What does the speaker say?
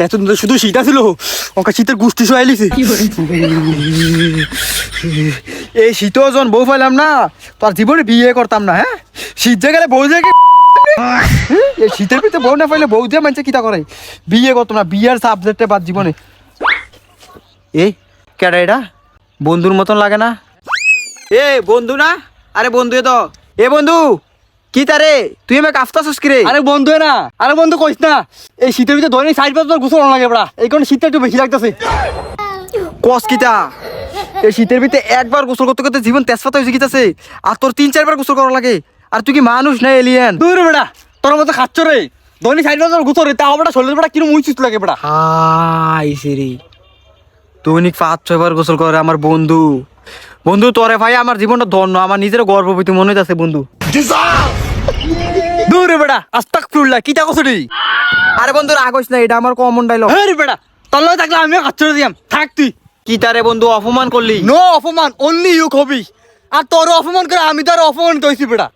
এতদিন তো শুধু শীত ছিল, ওকে শীতের গোষ্ঠী শোয়াইলিছে। এই শীতও যখন বউ পাইলাম না, তোর জীবনে বিয়ে করতাম না। হ্যাঁ, শীত যে গেলে বউ যে এই শীতের ভিতরে বউ না পাইলে বউ দিয়ে মানছে কিতা করে, বিয়ে করতাম না। বিয়ের সাবজেক্টে বাদ জীবনে। এই কেডা এটা? বন্ধুর মতন লাগে না? এ বন্ধু না? আরে বন্ধু তো। এ বন্ধু, কি তারে তুই আমাকে আফতাছস কি রে? আরে বন্ধু না, আরে বন্ধু কইস না, এই শীতের ভিতরে দৈনিক 60 গোসল লাগে বড়া, এই কারণে শীতটা একটু বেশি লাগতেছে। কস কিতা? এই শীতের ভিতরে একবার গোসল করতে করতে জীবন তেজপাতা হয়েছে কিতাছে, আর তোর 3-4 বার গোসল করা লাগে। আর তুই কি মানুষ না এলিয়েন? দূর বেড়া, তোর মতো খাচ্ছ রে, দৈনিক 60 গোসল রে, তা বেটা শরীরের বেটা কিরম উইচিত লাগে বেটা। হাই সিরি, দৈনিক 5-6 বার গোসল করে আমার বন্ধু। বন্ধু তোরে ভাই আমার জীবনটা ধন্য, আমার নিজের গর্ববতী মনে হইতাছে বন্ধু। দূর বেড়া, আস্তাগফিরুল্লাহ, কি তা কছড়ি? আরে বন্ধু রাগস না, এটা আমার কমন ডায়লগ। হ্যাঁ রে বেড়া, তোর লগে থাকলে আমিও খাচ্ছ দিয়াম, থাক তুই। কি তারে বন্ধু অপমান করলি? নো অপমান, অনলি ইউ হবি। আর তোর অপমান করে আমি তো আর অপমানিত হইছি বেড়া।